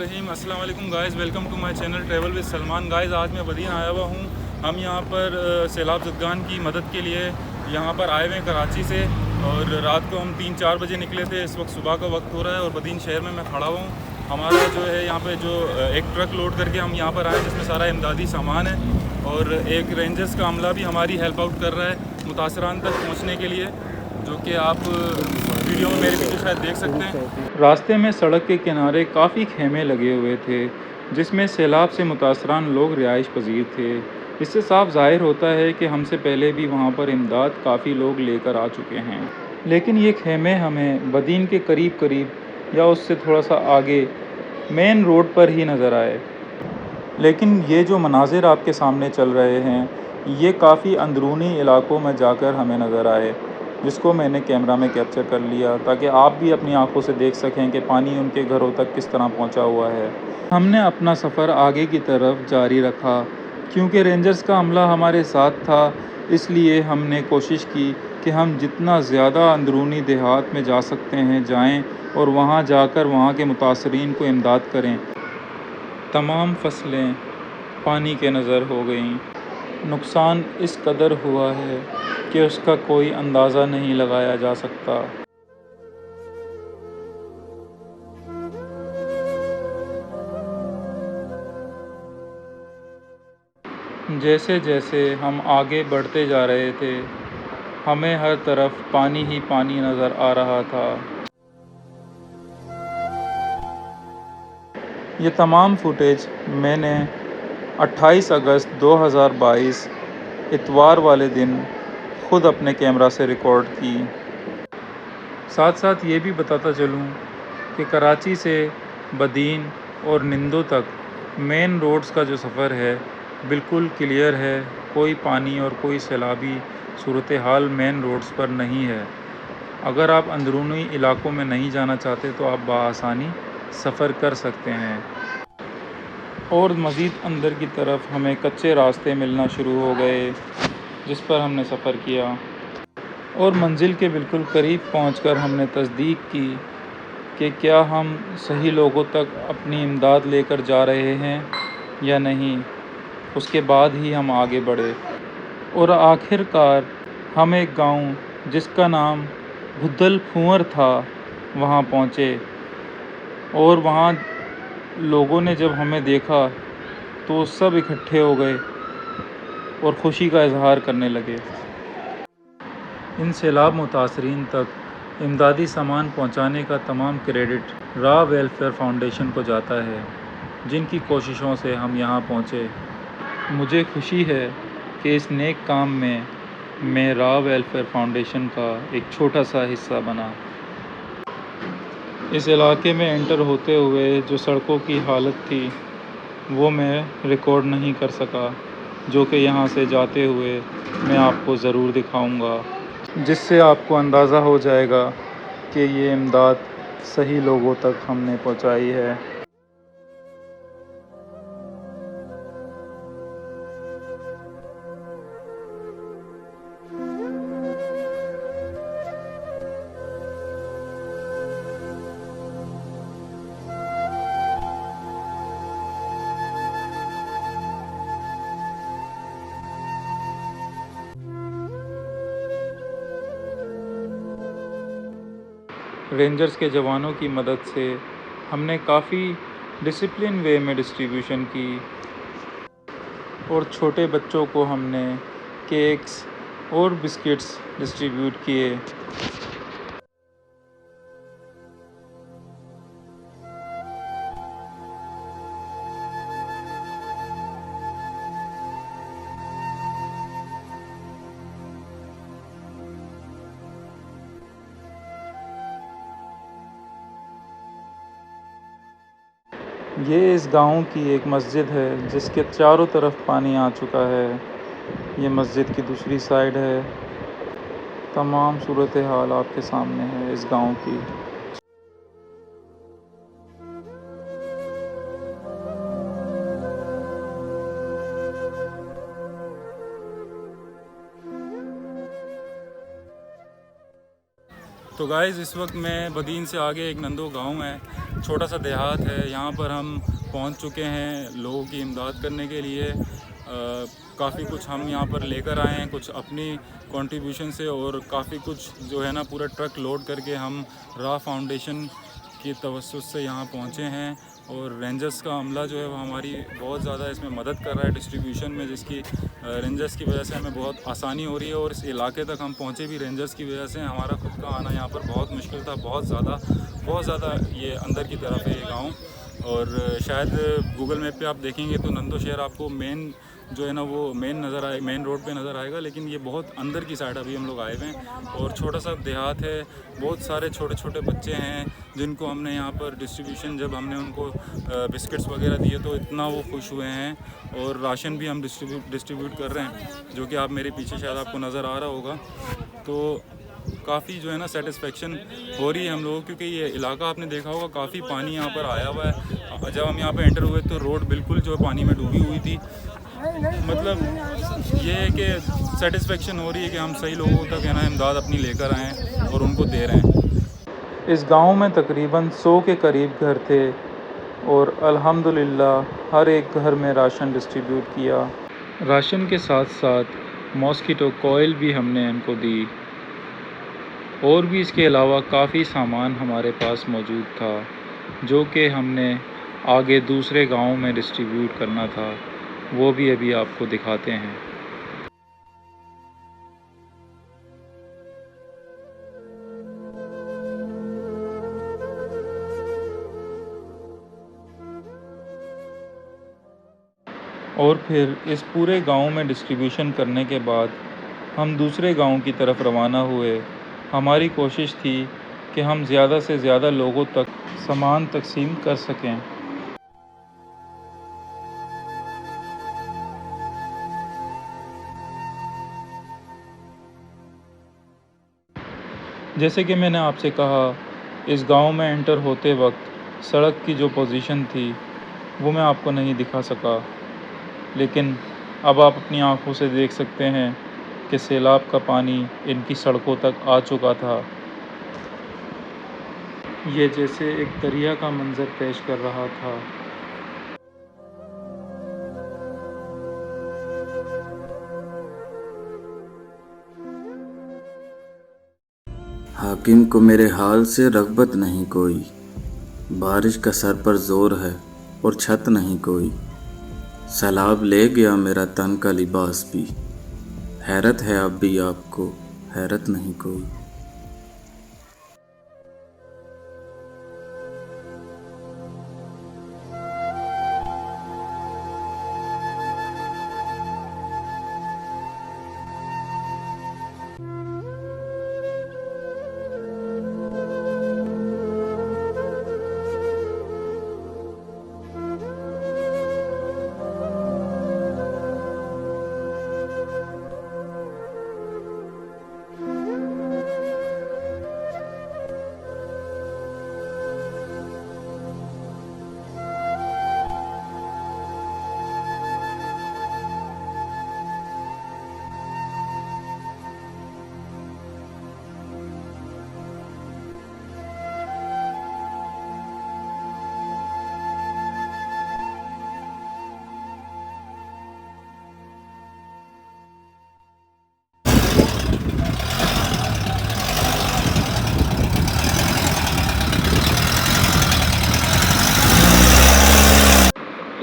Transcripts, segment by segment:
बिस्मिल्लाहिर्रहमानिर्रहीम। अस्सलाम वालेकुम guys, welcome to my channel travel with Salman. Guys, आज मैं बदीन आया हुआ हूँ। हम यहाँ पर सैलाब ज़दगान की मदद के लिए यहाँ पर आए हुए हैं कराची से, और रात को हम 3-4 बजे निकले थे। इस वक्त सुबह का वक्त हो रहा है और बदीन शहर में मैं खड़ा हुआ हूँ। हमारा जो है यहाँ पे जो एक ट्रक लोड करके हम यहाँ पर आए, जिसमें सारा इमदादी सामान है, और एक रेंजर्स का अमला भी हमारी हेल्प आउट कर रहा है मुतासरान तक पहुँचने के लिए, जो कि आप वीडियो में मेरे पीछे शायद देख सकते हैं। रास्ते में सड़क के किनारे काफ़ी खेमे लगे हुए थे, जिसमें सैलाब से मुतासरान लोग रिहाइश पजीर थे। इससे साफ ज़ाहिर होता है कि हमसे पहले भी वहाँ पर इमदाद काफ़ी लोग लेकर आ चुके हैं, लेकिन ये खेमे हमें बदीन के करीब करीब या उससे थोड़ा सा आगे मेन रोड पर ही नज़र आए। लेकिन ये जो मनाजिर आपके सामने चल रहे हैं, ये काफ़ी अंदरूनी इलाकों में जाकर हमें नज़र आए, जिसको मैंने कैमरा में कैप्चर कर लिया ताकि आप भी अपनी आंखों से देख सकें कि पानी उनके घरों तक किस तरह पहुंचा हुआ है। हमने अपना सफ़र आगे की तरफ जारी रखा, क्योंकि रेंजर्स का अमला हमारे साथ था। इसलिए हमने कोशिश की कि हम जितना ज़्यादा अंदरूनी देहात में जा सकते हैं जाएं, और वहां जाकर वहां के मुतासरीन को इमदाद करें। तमाम फसलें पानी के नज़र हो गईं। नुकसान इस कदर हुआ है कि उसका कोई अंदाज़ा नहीं लगाया जा सकता। जैसे जैसे हम आगे बढ़ते जा रहे थे, हमें हर तरफ पानी ही पानी नज़र आ रहा था। ये तमाम फुटेज मैंने 28 अगस्त 2022 इतवार वाले दिन ख़ुद अपने कैमरा से रिकॉर्ड की। साथ साथ ये भी बताता चलूँ कि कराची से बदीन और निंदो तक मेन रोड्स का जो सफ़र है बिल्कुल क्लियर है। कोई पानी और कोई सैलाबी सूरत हाल मेन रोड्स पर नहीं है। अगर आप अंदरूनी इलाकों में नहीं जाना चाहते तो आप बआसानी सफ़र कर सकते हैं। और मज़ीद अंदर की तरफ हमें कच्चे रास्ते मिलना शुरू हो गए, जिस पर हमने सफ़र किया, और मंजिल के बिल्कुल करीब पहुंचकर हमने तस्दीक की कि क्या हम सही लोगों तक अपनी इमदाद लेकर जा रहे हैं या नहीं। उसके बाद ही हम आगे बढ़े, और आखिरकार हम एक गांव जिसका नाम भुद्दल फुंवर था वहां पहुंचे। और वहां लोगों ने जब हमें देखा तो सब इकट्ठे हो गए और ख़ुशी का इजहार करने लगे। इन सैलाब मुतासरीन तक इमदादी सामान पहुंचाने का तमाम क्रेडिट रा वेलफेयर फाउंडेशन को जाता है, जिनकी कोशिशों से हम यहाँ पहुँचे। मुझे खुशी है कि इस नेक काम में मैं रा वेलफेयर फाउंडेशन का एक छोटा सा हिस्सा बना। इस इलाके में एंटर होते हुए जो सड़कों की हालत थी वो मैं रिकॉर्ड नहीं कर सका, जो कि यहाँ से जाते हुए मैं आपको ज़रूर दिखाऊंगा, जिससे आपको अंदाज़ा हो जाएगा कि ये इमदाद सही लोगों तक हमने पहुँचाई है। रेंजर्स के जवानों की मदद से हमने काफ़ी डिसिप्लिन वे में डिस्ट्रीब्यूशन की, और छोटे बच्चों को हमने केक्स और बिस्किट्स डिस्ट्रीब्यूट किए। ये इस गांव की एक मस्जिद है जिसके चारों तरफ पानी आ चुका है। ये मस्जिद की दूसरी साइड है। तमाम सूरत हाल आपके सामने है इस गांव की। तो गाइज़ इस वक्त मैं बदीन से आगे एक नंदो गांव है, छोटा सा देहात है। यहाँ पर हम पहुँच चुके हैं लोगों की इमदाद करने के लिए। काफ़ी कुछ हम यहाँ पर लेकर आए हैं, कुछ अपनी कंट्रीब्यूशन से, और काफ़ी कुछ जो है ना पूरा ट्रक लोड करके हम राह फाउंडेशन की तवज्जुह से यहाँ पहुँचे हैं। और रेंजर्स का अमला जो है वो हमारी बहुत ज़्यादा इसमें मदद कर रहा है डिस्ट्रीब्यूशन में, जिसकी रेंजर्स की वजह से हमें बहुत आसानी हो रही है। और इस इलाके तक हम पहुँचे भी रेंजर्स की वजह से। हमारा खुद का आना यहाँ पर बहुत मुश्किल था, बहुत ज़्यादा ये अंदर की तरफ है ये गाँव। और शायद गूगल मैप पे आप देखेंगे तो नंदो शहर आपको मेन जो है ना वो मेन रोड पे नज़र आएगा, लेकिन ये बहुत अंदर की साइड अभी हम लोग आए हुए हैं। और छोटा सा देहात है, बहुत सारे छोटे छोटे बच्चे हैं जिनको हमने यहाँ पर डिस्ट्रीब्यूशन, जब हमने उनको बिस्किट्स वगैरह दिए तो इतना वो खुश हुए हैं। और राशन भी हम डिस्ट्रीब्यूट कर रहे हैं, जो कि आप मेरे पीछे शायद आपको नज़र आ रहा होगा। तो काफ़ी जो है ना सेटिस्फेक्शन हो रही है हम लोगों, क्योंकि ये इलाका आपने देखा होगा काफ़ी पानी यहाँ पर आया हुआ है। जब हम यहाँ पर एंटर हुए तो रोड बिल्कुल जो पानी में डूबी हुई थी। मतलब ये है कि सेटिस्फेक्शन हो रही है कि हम सही लोगों तक है ना इमदाद अपनी लेकर आएँ और उनको दे रहे हैं। इस गांव में तकरीबन 100 के करीब घर थे और अल्हम्दुलिल्लाह हर एक घर में राशन डिस्ट्रीब्यूट किया। राशन के साथ साथ मॉस्किटो कॉइल भी हमने इनको दी, और भी इसके अलावा काफ़ी सामान हमारे पास मौजूद था जो कि हमने आगे दूसरे गांव में डिस्ट्रीब्यूट करना था। वो भी अभी आपको दिखाते हैं। और फिर इस पूरे गांव में डिस्ट्रीब्यूशन करने के बाद हम दूसरे गांव की तरफ रवाना हुए। हमारी कोशिश थी कि हम ज़्यादा से ज़्यादा लोगों तक सामान तकसीम कर सकें। जैसे कि मैंने आपसे कहा, इस गांव में एंटर होते वक्त सड़क की जो पोजीशन थी वो मैं आपको नहीं दिखा सका, लेकिन अब आप अपनी आंखों से देख सकते हैं कि सैलाब का पानी इनकी सड़कों तक आ चुका था। ये जैसे एक दरिया का मंजर पेश कर रहा था। हाकिम को मेरे हाल से रग़बत नहीं कोई, बारिश का सर पर ज़ोर है और छत नहीं कोई। सैलाब ले गया मेरा तन का लिबास भी, हैरत है अब भी आपको, हैरत नहीं कोई।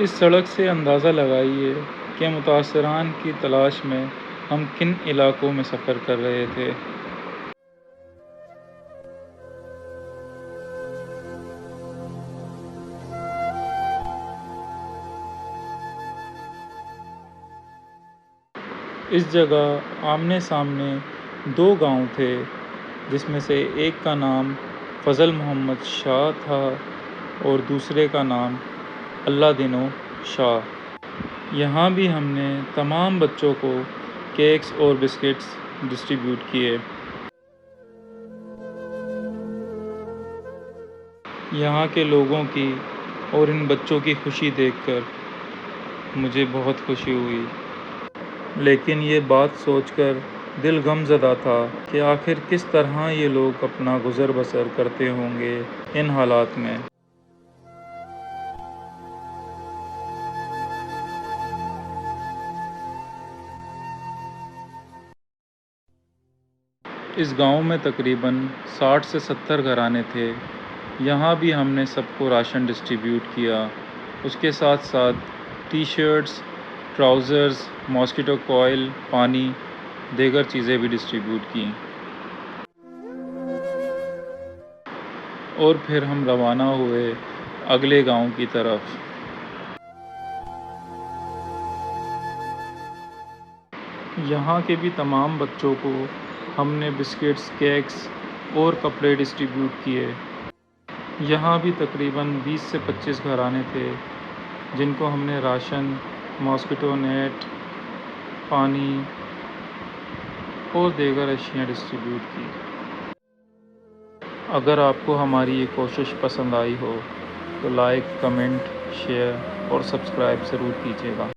इस सड़क से अंदाज़ा लगाइए कि मुतासरान की तलाश में हम किन इलाकों में सफ़र कर रहे थे। इस जगह आमने सामने 2 गांव थे, जिसमें से एक का नाम फ़ज़ल मोहम्मद शाह था और दूसरे का नाम अल्लाह दिनो शाह। यहाँ भी हमने तमाम बच्चों को केक्स और बिस्किट्स डिस्ट्रीब्यूट किए। यहाँ के लोगों की और इन बच्चों की खुशी देखकर मुझे बहुत खुशी हुई, लेकिन ये बात सोचकर दिल गमज़दा था कि आखिर किस तरह ये लोग अपना गुज़र बसर करते होंगे इन हालात में। इस गांव में तकरीबन 60 से 70 घराने थे। यहाँ भी हमने सबको राशन डिस्ट्रीब्यूट किया। उसके साथ साथ T shirts, trousers, mosquito coil, पानी, दीगर चीज़ें भी डिस्ट्रीब्यूट की। और फिर हम रवाना हुए अगले गांव की तरफ। यहाँ के भी तमाम बच्चों को हमने बिस्किट्स, केक्स और कपड़े डिस्ट्रीब्यूट किए। यहाँ भी तकरीबन 20 से 25 घराने थे जिनको हमने राशन, मॉस्किटो नेट, पानी और दीगर अशियाँ डिस्ट्रीब्यूट की। अगर आपको हमारी ये कोशिश पसंद आई हो तो लाइक, कमेंट, शेयर और सब्सक्राइब ज़रूर कीजिएगा।